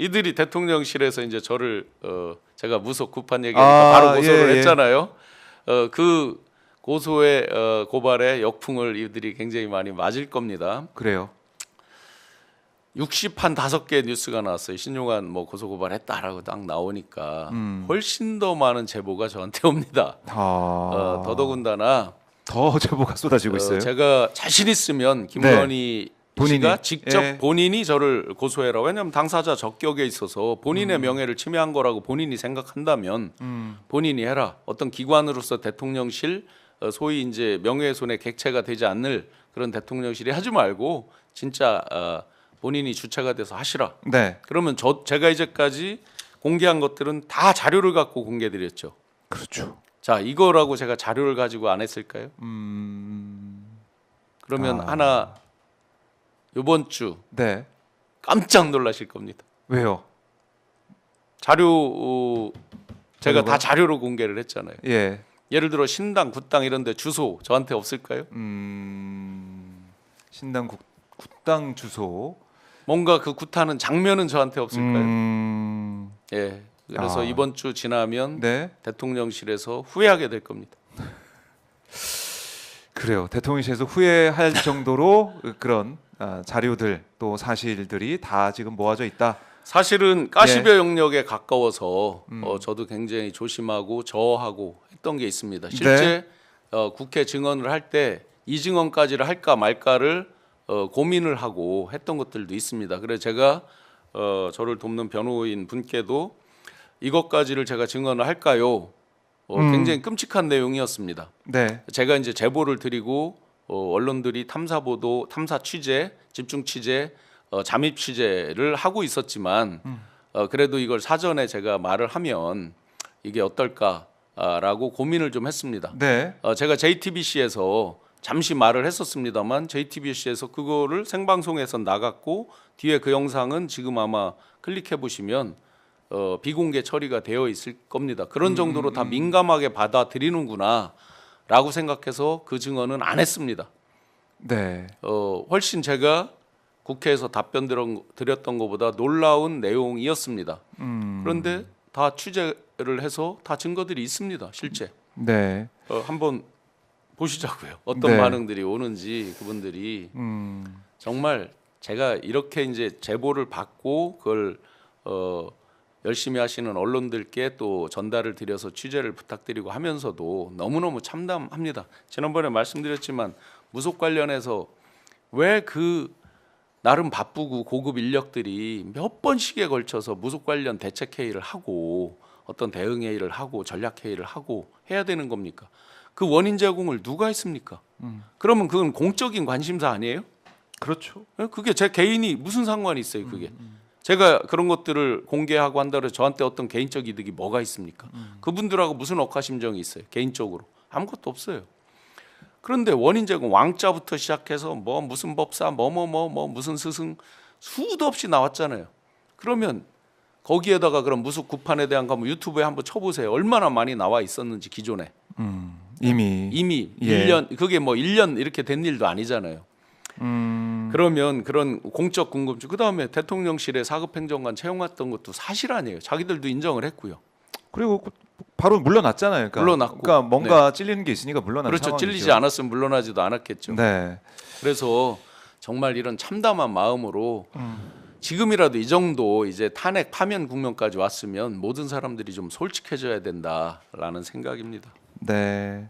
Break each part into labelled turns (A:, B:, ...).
A: 이들이 대통령실에서 이제 저를 제가 무속 구판 얘기하니까 바로 고소를 했잖아요. 그 고소의 고발의 역풍을 이들이 굉장히 많이 맞을 겁니다.
B: 그래요.
A: 60판 5개 뉴스가 나왔어요. 신용환 뭐 고소 고발했다라고 딱 나오니까 훨씬 더 많은 제보가 저한테 옵니다. 더더군다나
B: 더 제보가 쏟아지고 있어요.
A: 제가 자신 있으면 김건희 씨가 직접 본인이 저를 고소해라. 왜냐하면 당사자 적격에 있어서 본인의 명예를 침해한 거라고 본인이 생각한다면 본인이 해라. 어떤 기관으로서 대통령실 소위 이제 명예훼손의 객체가 되지 않을 그런 대통령실이 하지 말고 진짜 본인이 주체가 돼서 하시라.
B: 네.
A: 그러면 제가 이제까지 공개한 것들은 다 자료를 갖고 공개드렸죠.
B: 그렇죠.
A: 자, 이거라고 제가 자료를 가지고 안 했을까요? 그러면 하나 이번 주
B: 네.
A: 깜짝 놀라실 겁니다.
B: 왜요?
A: 자료 제가 다 자료로 공개를 했잖아요.
B: 예.
A: 예를 들어 신당, 구당 이런 데 주소 저한테 없을까요?
B: 신당 구당 주소.
A: 뭔가 그 구타는 장면은 저한테 없을까요? 예. 그래서 이번 주 지나면
B: 네.
A: 대통령실에서 후회하게 될 겁니다.
B: 그래요. 대통령실에서 후회할 정도로 그런 자료들 또 사실들이 다 지금 모아져 있다.
A: 사실은 가시벼 영역에 가까워서 저도 굉장히 조심하고 저하고 했던 게 있습니다. 실제 국회 증언을 할 때 이 증언까지를 할까 말까를 고민을 하고 했던 것들도 있습니다. 그래서 제가 저를 돕는 변호인 분께도 이것까지를 제가 증언을 할까요? 굉장히 끔찍한 내용이었습니다.
B: 네.
A: 제가 이제 제보를 드리고 언론들이 탐사 보도, 탐사 취재, 집중 취재, 잠입 취재를 하고 있었지만 그래도 이걸 사전에 제가 말을 하면 이게 어떨까라고 고민을 좀 했습니다.
B: 네.
A: 제가 JTBC에서 잠시 말을 했었습니다만 JTBC에서 그거를 생방송에서 나갔고 뒤에 그 영상은 지금 아마 클릭해 보시면 비공개 처리가 되어 있을 겁니다. 그런 정도로 다 민감하게 받아들이는구나라고 생각해서 그 증언은 안 했습니다.
B: 네.
A: 훨씬 제가 국회에서 답변 드렸던 것보다 놀라운 내용이었습니다. 그런데 다 취재를 해서 다 증거들이 있습니다. 실제.
B: 네.
A: 한번 보시자고요. 어떤 반응들이 오는지 그분들이 정말 제가 이렇게 이제 제보를 받고 그걸 열심히 하시는 언론들께 또 전달을 드려서 취재를 부탁드리고 하면서도 너무너무 참담합니다. 지난번에 말씀드렸지만 무속 관련해서 왜 그 나름 바쁘고 고급 인력들이 몇 번씩에 걸쳐서 무속 관련 대책 회의를 하고 어떤 대응 회의를 하고 전략 회의를 하고 해야 되는 겁니까? 그 원인 제공을 누가 했습니까? 그러면 그건 공적인 관심사 아니에요?
B: 그렇죠.
A: 그게 제 개인이 무슨 상관이 있어요, 그게. 제가 그런 것들을 공개하고 한다고 해서 저한테 어떤 개인적 이득이 뭐가 있습니까? 그분들하고 무슨 억하심정이 있어요, 개인적으로. 아무것도 없어요. 그런데 원인 제공 왕자부터 시작해서 뭐 무슨 법사 뭐 무슨 스승 수도 없이 나왔잖아요. 그러면 거기에다가 그런 무속 구판에 대한 거 한번 유튜브에 한번 쳐보세요. 얼마나 많이 나와 있었는지 기존에.
B: 이미
A: 1년 그게 뭐 1년 이렇게 된 일도 아니잖아요. 그러면 그런 공적 궁금증 그다음에 대통령실에 사급행정관 채용했던 것도 사실 아니에요. 자기들도 인정을 했고요.
B: 그리고 바로 물러났잖아요. 그러니까 뭔가 찔리는 게 있으니까 물러난
A: 그렇죠.
B: 상황이죠.
A: 찔리지 않았으면 물러나지도 않았겠죠.
B: 네.
A: 그래서 정말 이런 참담한 마음으로 지금이라도 이 정도 이제 탄핵 파면 국면까지 왔으면 모든 사람들이 좀 솔직해져야 된다라는 생각입니다.
B: 네.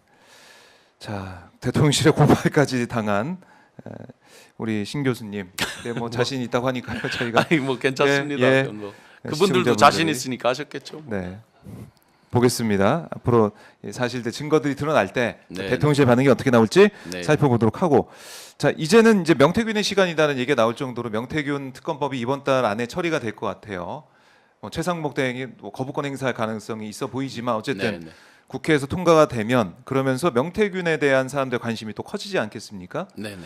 B: 자, 대통령실의 고발까지 당한 우리 신 교수님, 네, 뭐 자신 있다고 하니까요. 저희가
A: 아니 뭐 괜찮습니다. 뭐. 그분들도 자신 있으니까 하셨겠죠.
B: 네. 보겠습니다. 앞으로 사실들 증거들이 드러날 때
A: 네.
B: 대통령실 반응이 어떻게 나올지 살펴보도록 하고, 자 이제는 이제 명태균의 시간이라는 얘기가 나올 정도로 명태균 특검법이 이번 달 안에 처리가 될 것 같아요. 최상목 대행이 거부권 행사할 가능성이 있어 보이지만 어쨌든 국회에서 통과가 되면 그러면서 명태균에 대한 사람들의 관심이 또 커지지 않겠습니까?
A: 네네.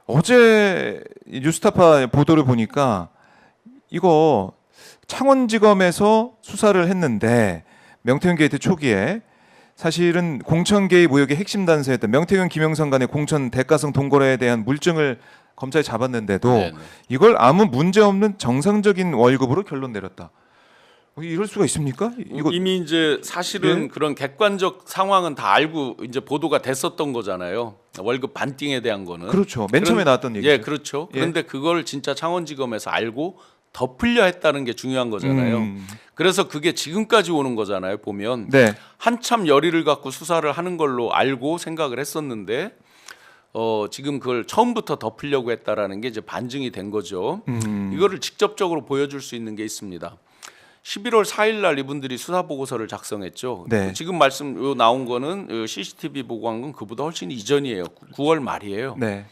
B: 어제 뉴스타파 보도를 보니까 이거 창원지검에서 수사를 했는데 명태균 게이트 초기에 사실은 공천 개입 의혹의 핵심 단서였던 명태균 김영선 간의 공천 대가성 동거래에 대한 물증을 검찰이 잡았는데도
A: 네네.
B: 이걸 아무 문제 없는 정상적인 월급으로 결론 내렸다. 이럴 수가 있습니까? 이거
A: 이미 이제 사실은
B: 예?
A: 그런 객관적 상황은 다 알고 이제 보도가 됐었던 거잖아요. 월급 반띵에 대한 거는.
B: 그렇죠. 맨 처음에 나왔던 얘기죠.
A: 예, 그렇죠.
B: 예.
A: 그런데 그걸 진짜 창원지검에서 알고 덮으려 했다는 게 중요한 거잖아요. 그래서 그게 지금까지 오는 거잖아요. 보면
B: 네.
A: 한참 열의를 갖고 수사를 하는 걸로 알고 생각을 했었는데 지금 그걸 처음부터 덮으려고 했다라는 게 이제 반증이 된 거죠. 이거를 직접적으로 보여줄 수 있는 게 있습니다. 11월 4일 날 이분들이 수사 보고서를 작성했죠.
B: 네.
A: 지금 말씀 나온 거는 CCTV 보고한 건 그보다 훨씬 이전이에요. 9월 말이에요.
B: 네.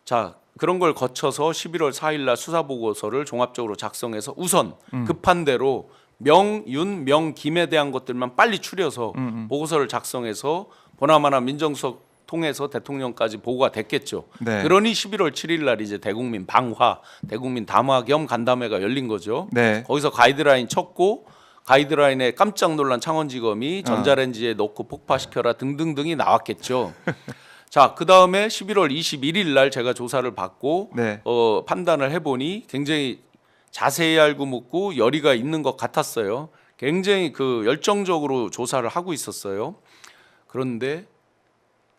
A: 자, 그런 걸 거쳐서 11월 4일 날 수사 보고서를 종합적으로 작성해서 우선 급한 대로 명, 윤, 명, 김에 대한 것들만 빨리 추려서 보고서를 작성해서 보나마나 민정수석 통해서 대통령까지 보고가 됐겠죠.
B: 네.
A: 그러니 11월 7일 날 이제 대국민 방화, 대국민 담화 겸 간담회가 열린 거죠.
B: 네.
A: 거기서 가이드라인 쳤고 가이드라인에 깜짝 놀란 창원지검이 전자레인지에 넣고 폭파시켜라 등등등이 나왔겠죠. 자, 그 다음에 11월 21일 날 제가 조사를 받고
B: 네.
A: 판단을 해보니 굉장히 자세히 알고 묻고 열의가 있는 것 같았어요. 굉장히 그 열정적으로 조사를 하고 있었어요. 그런데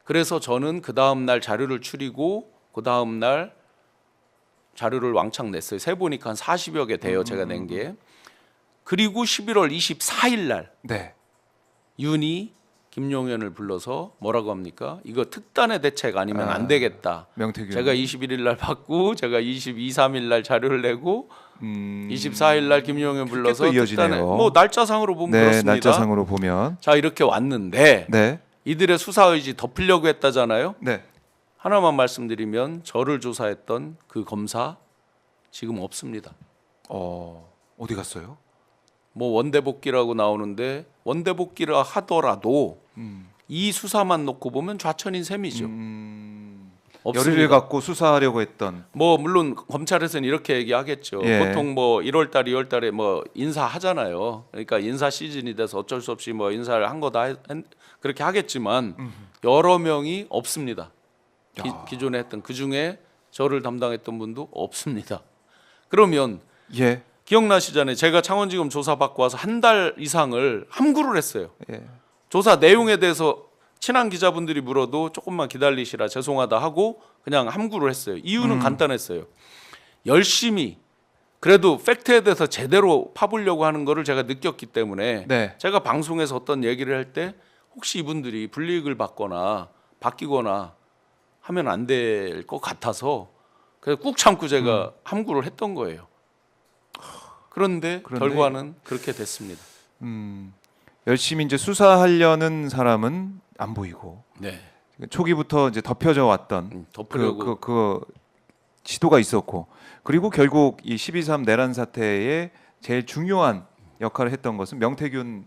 A: 그래서 저는 그 다음 날 자료를 추리고 그 다음 날 자료를 왕창 냈어요. 세 보니까 한 40여 개 돼요. 제가 낸 게. 그리고 11월 24일 날
B: 네.
A: 윤이 김용현을 불러서 뭐라고 합니까? 이거 특단의 대책 아니면 안 되겠다.
B: 명태균.
A: 제가 21일 날 받고 제가 22, 3일 날 자료를 내고 24일 날 김용현 불러서
B: 또 이어지네요.
A: 특단의 뭐 날짜상으로 보면
B: 네,
A: 그렇습니다.
B: 날짜상으로 보면
A: 자, 이렇게 왔는데
B: 네.
A: 이들의 수사 의지 덮으려고 했다잖아요.
B: 네.
A: 하나만 말씀드리면 저를 조사했던 그 검사 지금 없습니다.
B: 어디 갔어요?
A: 뭐 원대복귀라고 나오는데 원대복귀라 하더라도 이 수사만 놓고 보면 좌천인 셈이죠. 없습니다.
B: 열의를 갖고 수사하려고 했던
A: 뭐 물론 검찰에서는 이렇게 얘기하겠죠.
B: 예.
A: 보통 뭐 1월달, 2월달에 뭐 인사하잖아요. 그러니까 인사 시즌이 돼서 어쩔 수 없이 뭐 인사를 한 거다 그렇게 하겠지만 여러 명이 없습니다. 기존에 했던 그 중에 저를 담당했던 분도 없습니다. 그러면
B: 예.
A: 기억나시잖아요. 제가 창원지검 조사받고 와서 한 달 이상을 함구를 했어요.
B: 예.
A: 조사 내용에 대해서 친한 기자분들이 물어도 조금만 기다리시라 죄송하다 하고 그냥 함구를 했어요. 이유는 간단했어요. 열심히 그래도 팩트에 대해서 제대로 파보려고 하는 거를 제가 느꼈기 때문에
B: 네.
A: 제가 방송에서 어떤 얘기를 할 때 혹시 이분들이 불이익을 받거나 바뀌거나 하면 안 될 것 같아서 그래서 꾹 참고 제가 함구를 했던 거예요. 그런데 결과는 그렇게 됐습니다.
B: 열심히 이제 수사하려는 사람은 안 보이고
A: 네.
B: 초기부터 이제 덮여져 왔던
A: 덮으려고
B: 그 시도가 있었고 그리고 결국 이 12.3 내란 사태의 제일 중요한 역할을 했던 것은 명태균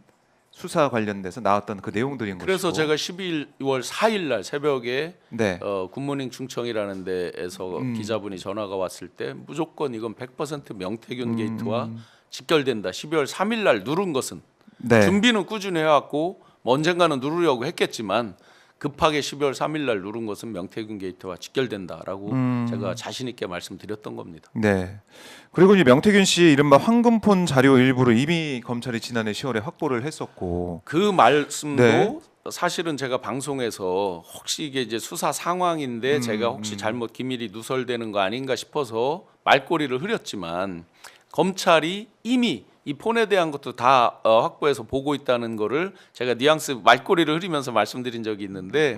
B: 수사 관련돼서 나왔던 그 내용들인
A: 그래서
B: 것이고
A: 제가 12월 4일 날 새벽에
B: 네.
A: 굿모닝 충청이라는 데에서 기자분이 전화가 왔을 때 무조건 이건 100% 명태균 게이트와 직결된다. 12월 3일 날 누른 것은
B: 네.
A: 준비는 꾸준히 해왔고 뭐 언젠가는 누르려고 했겠지만 급하게 12월 3일 날 누른 것은 명태균 게이트와 직결된다라고 제가 자신 있게 말씀드렸던 겁니다.
B: 네. 그리고 이제 명태균 씨의 이른바 황금폰 자료 일부를 이미 검찰이 지난해 10월에 확보를 했었고
A: 그 말씀도
B: 네.
A: 사실은 제가 방송에서 혹시 이게 이제 수사 상황인데 제가 혹시 잘못 기밀이 누설되는 거 아닌가 싶어서 말꼬리를 흐렸지만 검찰이 이미 이 폰에 대한 것도 다 확보해서 보고 있다는 거를 제가 뉘앙스 말꼬리를 흐리면서 말씀드린 적이 있는데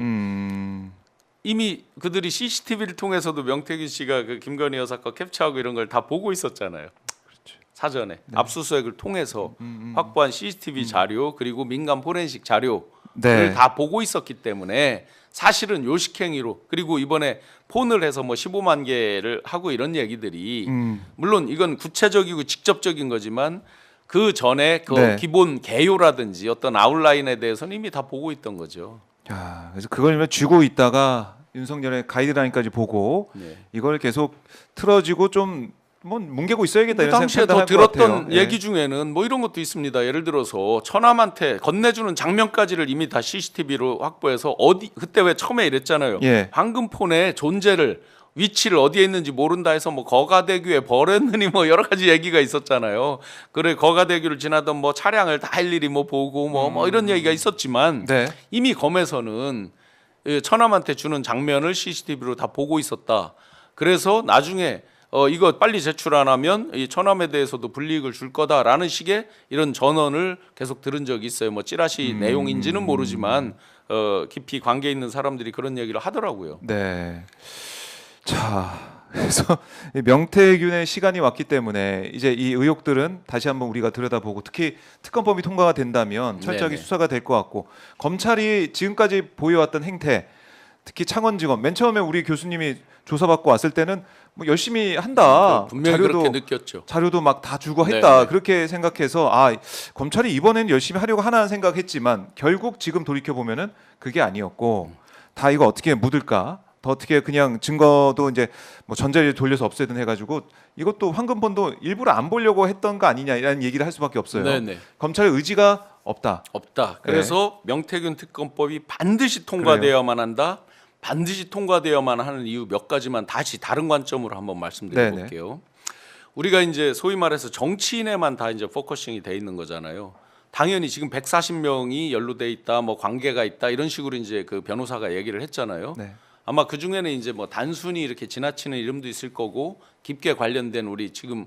A: 이미 그들이 CCTV를 통해서도 명태균 씨가 그 김건희 여사 거 캡처하고 이런 걸 다 보고 있었잖아요. 그렇죠. 사전에 압수수색을 통해서 확보한 CCTV 자료 그리고 민간 포렌식 자료를
B: 네.
A: 다 보고 있었기 때문에 사실은 요식행위로 그리고 이번에 폰을 해서 뭐 15만 개를 하고 이런 얘기들이 물론 이건 구체적이고 직접적인 거지만 그 전에 그
B: 네.
A: 기본 개요라든지 어떤 아웃라인에 대해서는 이미 다 보고 있던 거죠.
B: 야, 그래서 그걸 쥐고 있다가 윤석열의 가이드라인까지 보고
A: 네.
B: 이걸 계속 틀어지고 좀 뭐 뭉개고 있어야겠다
A: 그
B: 이런
A: 당시에
B: 생각을
A: 더
B: 할 것 같아요.
A: 들었던 얘기 중에는 뭐 이런 것도 있습니다. 예를 들어서 처남한테 건네주는 장면까지를 이미 다 CCTV로 확보해서 어디 그때 왜 처음에 이랬잖아요.
B: 예.
A: 황금폰의 존재를 위치를 어디에 있는지 모른다 해서 뭐 거가대교에 버렸느니 뭐 여러 가지 얘기가 있었잖아요. 그래 거가대교를 지나던 뭐 차량을 다 일일이 뭐 보고 뭐 이런 얘기가 있었지만
B: 네.
A: 이미 검에서는 처남한테 주는 장면을 CCTV로 다 보고 있었다. 그래서 나중에 이거 빨리 제출 안 하면 이 처남에 대해서도 불이익을 줄 거다라는 식의 이런 전언을 계속 들은 적이 있어요. 뭐 찌라시 내용인지는 모르지만 깊이 관계 있는 사람들이 그런 얘기를 하더라고요.
B: 네. 자, 그래서 이 명태균의 시간이 왔기 때문에 이제 이 의혹들은 다시 한번 우리가 들여다보고 특히 특검법이 통과가 된다면 철저하게
A: 네네.
B: 수사가 될 것 같고 검찰이 지금까지 보여왔던 행태 특히 창원지검 맨 처음에 우리 교수님이 조사받고 왔을 때는 뭐 열심히 한다.
A: 분명히 그렇게 느꼈죠.
B: 자료도 막 다 주고 했다.
A: 네네.
B: 그렇게 생각해서 검찰이 이번에는 열심히 하려고 하나 생각했지만 결국 지금 돌이켜 보면은 그게 아니었고 다 이거 어떻게 묻을까? 더 어떻게 그냥 증거도 이제 뭐 전자레인지 돌려서 없애든 해가지고 이것도 황금본도 일부러 안 보려고 했던 거 아니냐라는 얘기를 할 수밖에 없어요.
A: 네네.
B: 검찰의 의지가 없다.
A: 없다. 그래서 명태균 특검법이 반드시 통과되어야만 한다. 반드시 통과되어야만 하는 이유 몇 가지만 다시 다른 관점으로 한번 말씀드려
B: 네네.
A: 볼게요. 우리가 이제 소위 말해서 정치인에만 다 이제 포커싱이 돼 있는 거잖아요. 당연히 지금 140명이 연루돼 있다, 뭐 관계가 있다 이런 식으로 이제 그 변호사가 얘기를 했잖아요.
B: 네.
A: 아마 그 중에는 이제 뭐 단순히 이렇게 지나치는 이름도 있을 거고 깊게 관련된 우리 지금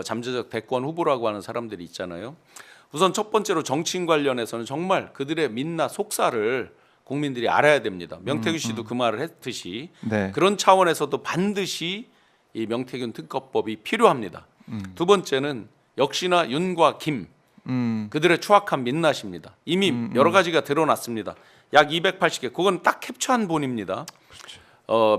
A: 잠재적 대권 후보라고 하는 사람들이 있잖아요. 우선 첫 번째로 정치인 관련해서는 정말 그들의 민낯 속사를 국민들이 알아야 됩니다. 명태균 씨도 그 말을 했듯이
B: 네.
A: 그런 차원에서도 반드시 이 명태균 특검법이 필요합니다. 두 번째는 역시나 윤과 김 그들의 추악한 민낯입니다. 이미 여러 가지가 드러났습니다. 약 280개 그건 딱 캡처한 본입니다.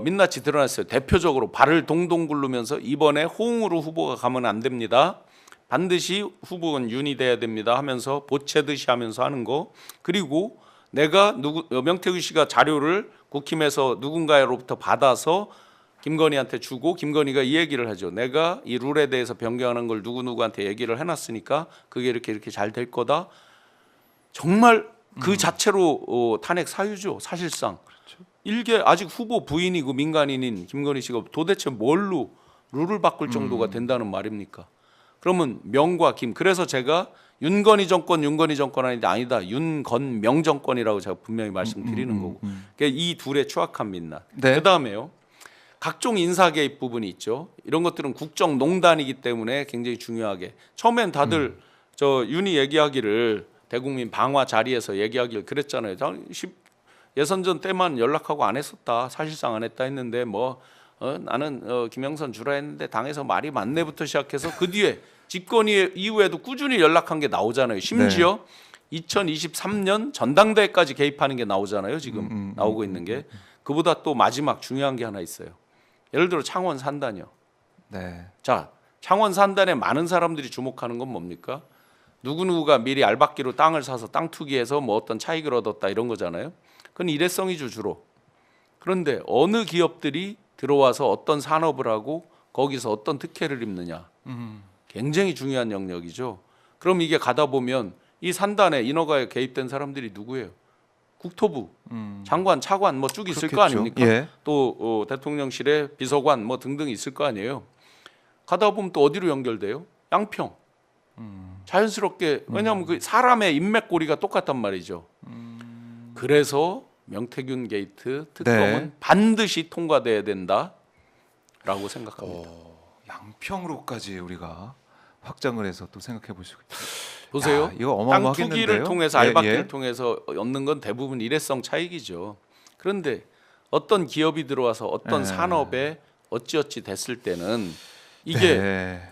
A: 민낯이 드러났어요. 대표적으로 발을 동동 굴르면서 이번에 호응으로 후보가 가면 안 됩니다. 반드시 후보는 윤이 돼야 됩니다 하면서 보채듯이 하면서 하는 거. 그리고 내가 명태균 씨가 자료를 국힘에서 누군가로부터 받아서 김건희한테 주고 김건희가 이 얘기를 하죠. 내가 이 룰에 대해서 변경하는 걸 누구누구한테 얘기를 해놨으니까 그게 이렇게 잘 될 거다. 정말 그 자체로 탄핵 사유죠. 사실상. 일개 아직 후보 부인이고 민간인인 김건희 씨가 도대체 뭘로 룰을 바꿀 정도가 된다는 말입니까? 그러면 명과 김. 그래서 제가 윤건희 정권 아닌데 아니다. 윤건명 정권이라고 제가 분명히 말씀드리는 거고. 그러니까 이 둘의 추악한 민낯.
B: 네.
A: 그다음에요. 각종 인사 개입 부분이 있죠. 이런 것들은 국정농단이기 때문에 굉장히 중요하게. 처음엔 다들 저 윤이 얘기하기를 대국민 방화 자리에서 얘기하기를 그랬잖아요. 예선전 때만 연락하고 안 했었다. 사실상 안 했다 했는데 나는 김영선 주라 했는데 당에서 말이 많네부터 시작해서 그 뒤에 집권 이후에도 꾸준히 연락한 게 나오잖아요. 심지어 2023년 전당대회까지 개입하는 게 나오잖아요. 지금 나오고 있는 게. 그보다 또 마지막 중요한 게 하나 있어요. 예를 들어 창원 산단이요.
B: 네.
A: 자, 창원 산단에 많은 사람들이 주목하는 건 뭡니까? 누구누구가 미리 알박기로 땅을 사서 땅 투기해서 뭐 어떤 차익을 얻었다 이런 거잖아요. 그건 일회성이죠 주로. 그런데 어느 기업들이 들어와서 어떤 산업을 하고 거기서 어떤 특혜를 입느냐. 굉장히 중요한 영역이죠. 그럼 이게 가다 보면 이 산단에 인허가에 개입된 사람들이 누구예요? 국토부, 장관, 차관 뭐 쭉 있을
B: 그렇겠죠.
A: 거 아닙니까?
B: 예.
A: 또 대통령실에 비서관 뭐 등등 있을 거 아니에요. 가다 보면 또 어디로 연결돼요? 양평. 자연스럽게 왜냐하면 그 사람의 인맥고리가 똑같단 말이죠. 그래서 명태균 게이트 특검은 반드시 통과돼야 된다라고 생각합니다.
B: 양평으로까지 우리가 확장을 해서 또 생각해 보시고
A: 보세요.
B: 야, 이거
A: 땅
B: 어마어마하겠는데요.
A: 투기를 통해서
B: 예,
A: 알박기를
B: 예.
A: 통해서 얻는 건 대부분 일회성 차익이죠. 그런데 어떤 기업이 들어와서 어떤 산업에 어찌어찌 됐을 때는 이게
B: 네.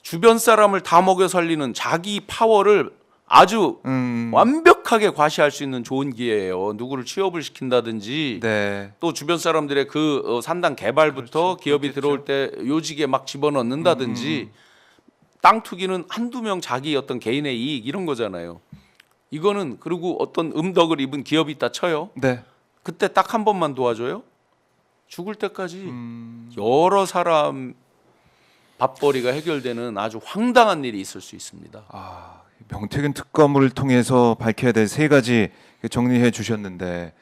A: 주변 사람을 다 먹여 살리는 자기 파워를 아주 완벽하게 과시할 수 있는 좋은 기회예요. 누구를 취업을 시킨다든지
B: 네.
A: 또 주변 사람들의 그 산단 개발부터
B: 그렇죠.
A: 기업이
B: 그렇겠죠.
A: 들어올 때 요직에 막 집어넣는다든지 땅 투기는 한두 명 자기 어떤 개인의 이익 이런 거잖아요. 이거는 그리고 어떤 음덕을 입은 기업이 있다 쳐요.
B: 네.
A: 그때 딱 한 번만 도와줘요. 죽을 때까지 여러 사람 밥벌이가 해결되는 아주 황당한 일이 있을 수 있습니다.
B: 명태균 특검을 통해서 밝혀야 될 세 가지 정리해 주셨는데